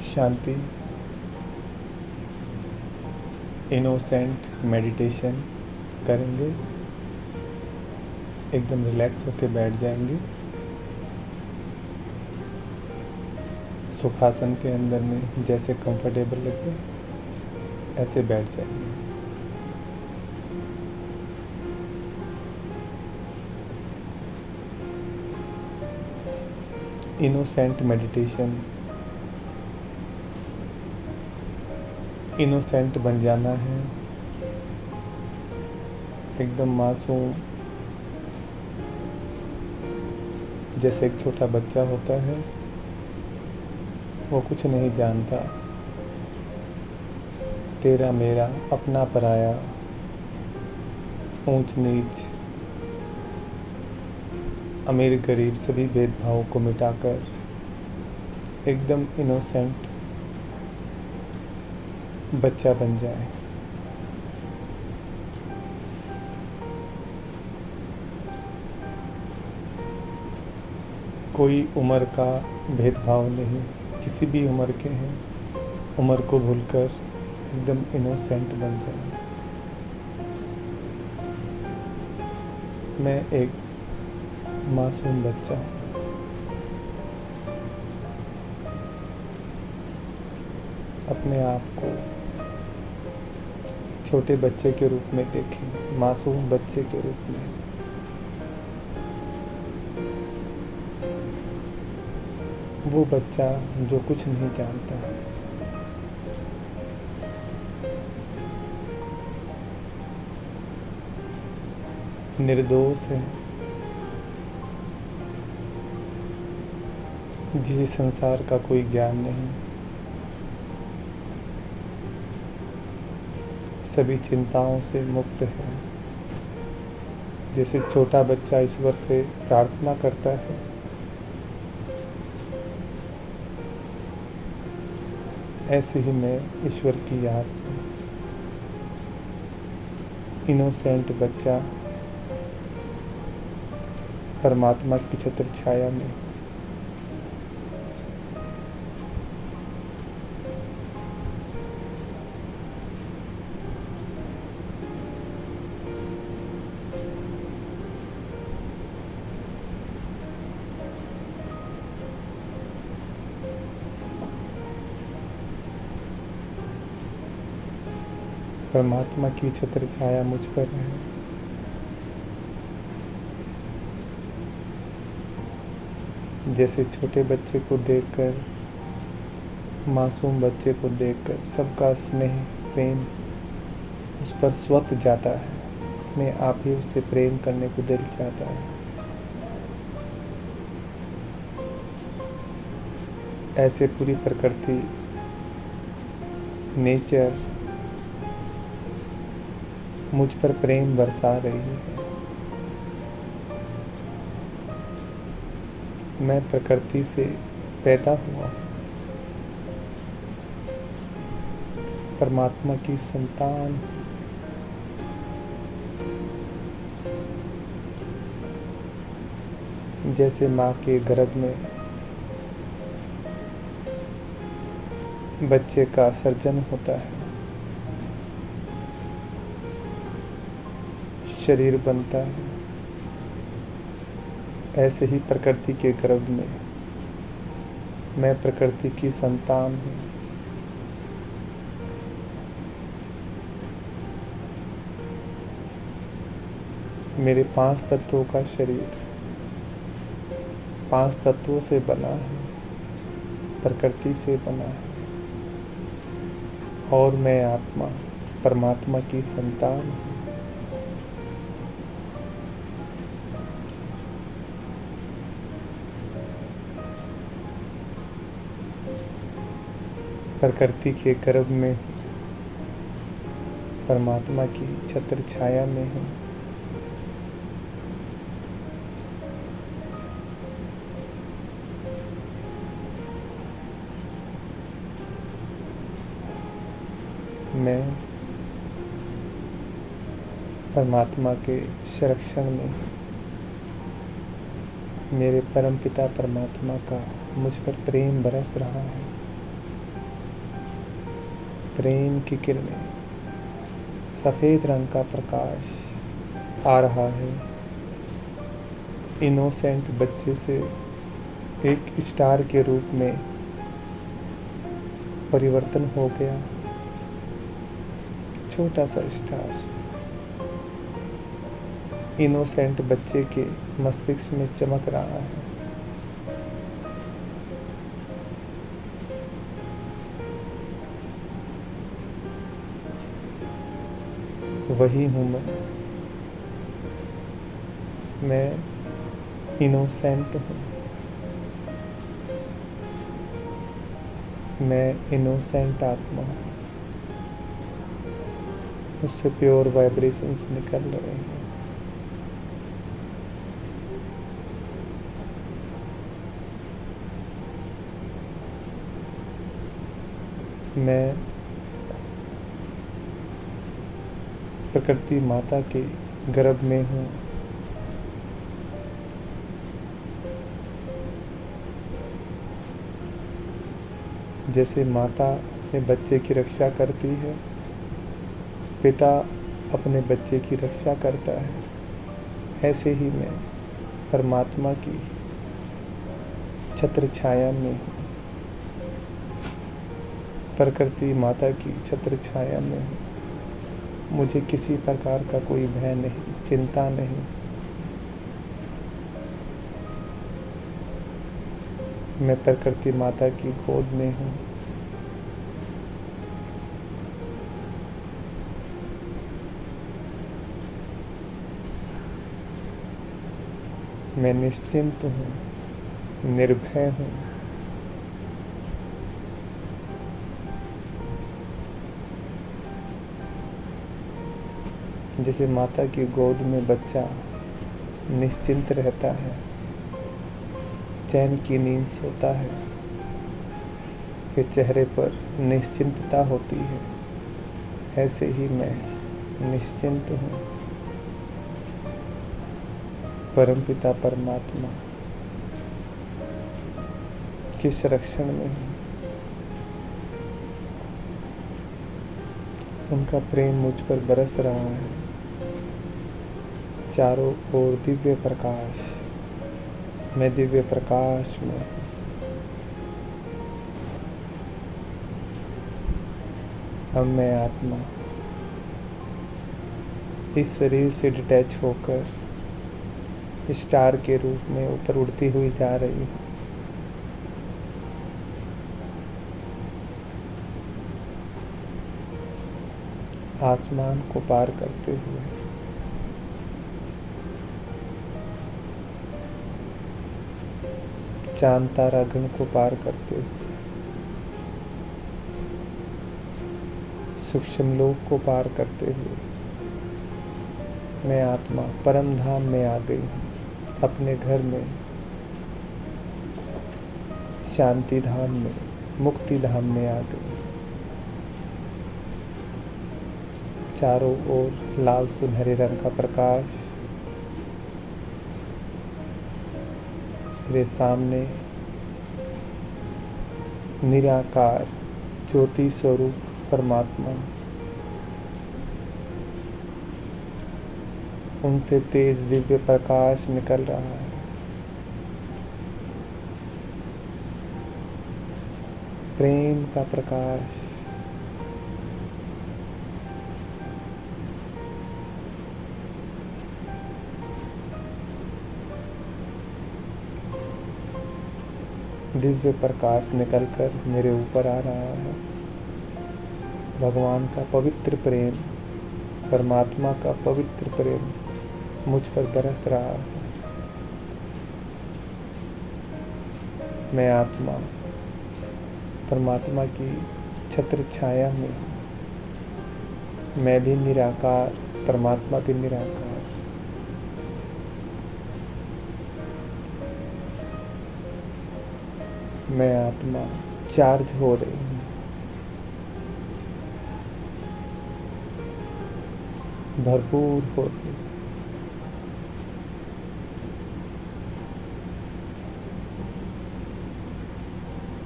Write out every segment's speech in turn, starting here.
शांति। Innocent meditation करेंगे। एकदम relax होकर बैठ जाएंगे। सुखासन के अंदर में जैसे कंफर्टेबल लगे ऐसे बैठ जाएंगे। Innocent meditation. इनोसेंट बन जाना है, एकदम मासूम, जैसे एक छोटा बच्चा होता है। वो कुछ नहीं जानता, तेरा मेरा, अपना पराया, ऊंच नीच, अमीर गरीब सभी भेदभावों को मिटाकर एकदम इनोसेंट बच्चा बन जाए। कोई उम्र का भेदभाव नहीं, किसी भी उम्र के हैं, उम्र को भूलकर एकदम इनोसेंट बन जाए। मैं एक मासूम बच्चा हूँ। अपने आप को छोटे बच्चे के रूप में देखें, मासूम बच्चे के रूप में। वो बच्चा जो कुछ नहीं जानता, निर्दोष है, जिसे संसार का कोई ज्ञान नहीं, सभी चिंताओं से मुक्त है। जैसे छोटा बच्चा ईश्वर से प्रार्थना करता है, ऐसे ही मैं ईश्वर की याद में इनोसेंट बच्चा परमात्मा की छत्र छाया में परमात्मा की छत्र छाया मुझ पर है। जैसे छोटे बच्चे को देखकर, मासूम बच्चे को देखकर सबका स्नेह प्रेम उस पर स्वतः जाता है, अपने आप ही उससे प्रेम करने को दिल चाहता है। ऐसे पूरी प्रकृति, नेचर मुझ पर प्रेम बरसा रही है। मैं प्रकृति से पैदा हुआ, परमात्मा की संतान। जैसे माँ के गर्भ में बच्चे का सर्जन होता है, शरीर बनता है, ऐसे ही प्रकृति के गर्भ में मैं प्रकृति की संतान हूँ। मेरे 5 तत्वों का शरीर 5 तत्वों से बना है, प्रकृति से बना है, और मैं आत्मा परमात्मा की संतान हूँ। प्रकृति के गर्भ में परमात्मा की छत्र छाया में हूँ। मैं परमात्मा के संरक्षण में, मेरे परमपिता परमात्मा का मुझ पर प्रेम बरस रहा है। प्रेम की किरणें, सफ़ेद रंग का प्रकाश आ रहा है। इनोसेंट बच्चे से एक स्टार के रूप में परिवर्तन हो गया। छोटा सा स्टार इनोसेंट बच्चे के मस्तिष्क में चमक रहा है। वही हूँ मैं इनोसेंट हूँ। मैं इनोसेंट आत्मा हूँ। उससे प्योर वाइब्रेशंस निकल रहे हैं। मैं प्रकृति माता के गर्भ में हूँ। जैसे माता अपने बच्चे की रक्षा करती है, पिता अपने बच्चे की रक्षा करता है, ऐसे ही मैं परमात्मा की छत्र छाया में हूँ। प्रकृति माता की छत्र छाया में हूँ। मुझे किसी प्रकार का कोई भय नहीं, चिंता नहीं। मैं प्रकृति माता की गोद में हूँ। मैं निश्चिंत हूँ, निर्भय हूँ। जैसे माता की गोद में बच्चा निश्चिंत रहता है, चैन की नींद सोता है, उसके चेहरे पर निश्चिंतता होती है, ऐसे ही मैं निश्चिंत हूँ। परमपिता परमात्मा के संरक्षण में हूँ। उनका प्रेम मुझ पर बरस रहा है। चारों ओर दिव्य प्रकाश, मैं दिव्य प्रकाश में। अब मैं आत्मा इस शरीर से डिटैच होकर स्टार के रूप में ऊपर उड़ती हुई जा रही हूँ। आसमान को पार करते हुए, चांद तारा गण को पार करते हुए, सूक्ष्म लोक को पार करते हुए, मैं आत्मा परम धाम में आ गई हूँ। अपने घर में, शांति धाम में, मुक्ति धाम में आ गई। चारों ओर लाल सुनहरे रंग का प्रकाश, मेरे सामने निराकार ज्योति स्वरूप परमात्मा, उनसे तेज दिव्य प्रकाश निकल रहा है। प्रेम का प्रकाश, दिव्य प्रकाश निकलकर मेरे ऊपर आ रहा है। भगवान का पवित्र प्रेम, परमात्मा का पवित्र प्रेम मुझ पर बरस रहा है। मैं आत्मा परमात्मा की छत्र छाया में हूँ। मैं भी निराकार, परमात्मा भी निराकार। मैं आत्मा चार्ज हो रही हूँ। भरपूर हो रही हूँ।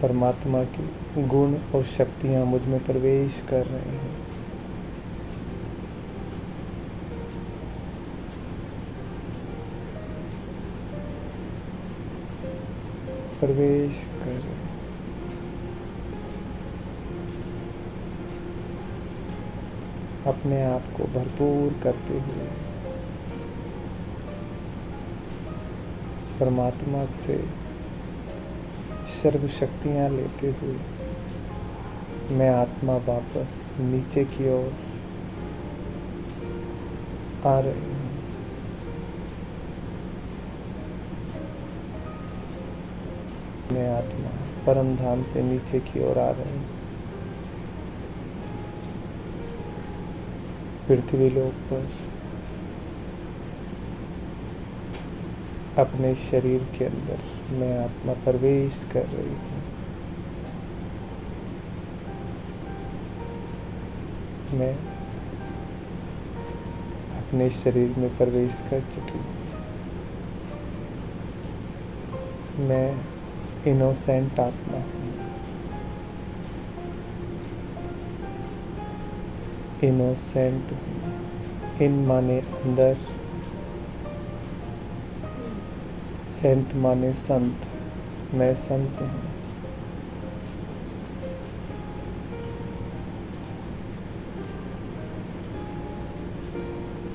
परमात्मा के गुण और शक्तियाँ मुझ में प्रवेश कर रही हैं। प्रवेश कर रहे हैं। अपने आप को भरपूर करते हुए परमात्मा से सर्व शक्तियाँ लेते हुए मैं आत्मा वापस नीचे की ओर आ रही हूँ। मैं आत्मा परम धाम से नीचे की ओर आ रही हूँ। पृथ्वी लोक पर अपने शरीर के अंदर मैं आत्मा प्रवेश कर रही हूँ। मैं अपने शरीर में प्रवेश कर चुकी हूँ। मैं इनोसेंट आत्मा हूँ। इनोसेंट हूँ। इन माने अंदर, सेंट माने संत। मैं संत हूँ।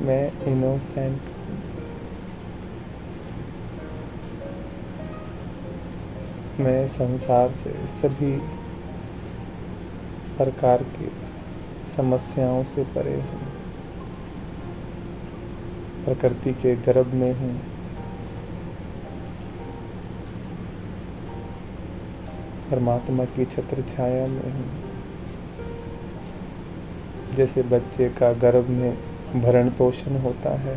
मैं इनोसेंट हूँ। मैं संसार से सभी प्रकार की समस्याओं से परे हूँ। प्रकृति के गर्भ में हूँ। परमात्मा की छत्र छाया में हूँ। जैसे बच्चे का गर्भ में भरण पोषण होता है,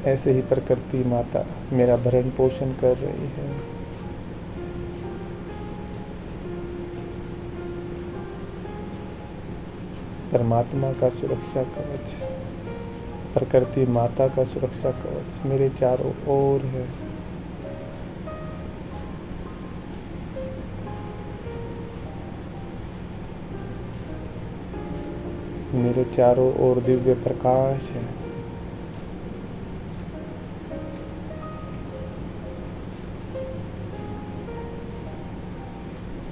ऐसे ही प्रकृति माता मेरा भरण पोषण कर रही है। परमात्मा का सुरक्षा कवच, प्रकृति माता का सुरक्षा कवच मेरे चारों ओर है। मेरे चारों ओर दिव्य प्रकाश है।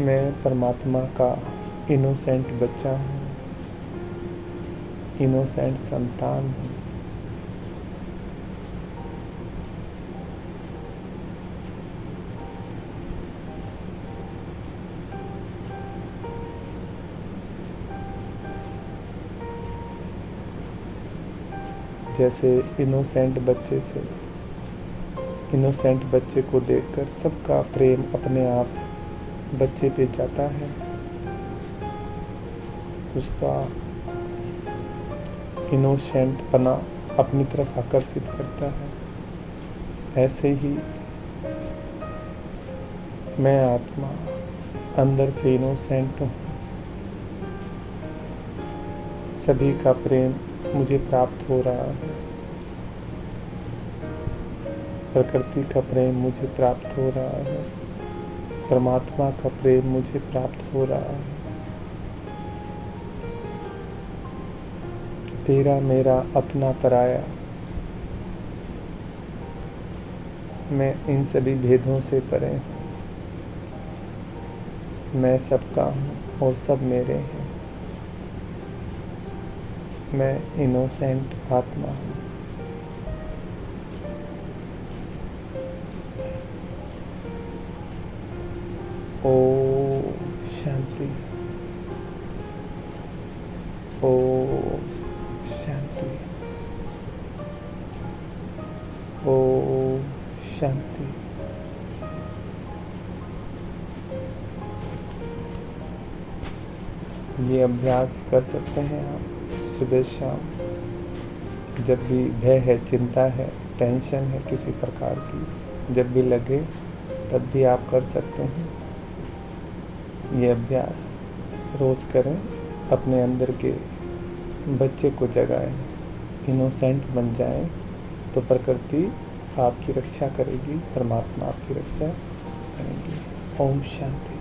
मैं परमात्मा का इनोसेंट बच्चा हूँ, इनोसेंट संतान हूँ। जैसे इनोसेंट बच्चे को देखकर सबका प्रेम अपने आप बच्चे पे जाता है, उसका इनोसेंट पना अपनी तरफ आकर्षित करता है। ऐसे ही मैं आत्मा अंदर से इनोसेंट हूँ। सभी का प्रेम मुझे प्राप्त हो रहा है। प्रकृति का प्रेम मुझे प्राप्त हो रहा है। परमात्मा का प्रेम मुझे प्राप्त हो रहा है। तेरा मेरा अपना पराया, मैं इन सभी भेदों से परे हूँ। मैं सबका हूँ और सब मेरे हैं। मैं इनोसेंट आत्मा हूँ। ओम शांति। ओम शांति। ओम शांति। ये अभ्यास कर सकते हैं आप सुबह शाम। जब भी भय है, चिंता है, टेंशन है किसी प्रकार की, जब भी लगे तब भी आप कर सकते हैं। ये अभ्यास रोज करें। अपने अंदर के बच्चे को जगाएं, इनोसेंट बन जाएं, तो प्रकृति आपकी रक्षा करेगी, परमात्मा आपकी रक्षा करेंगी। ओम शांति।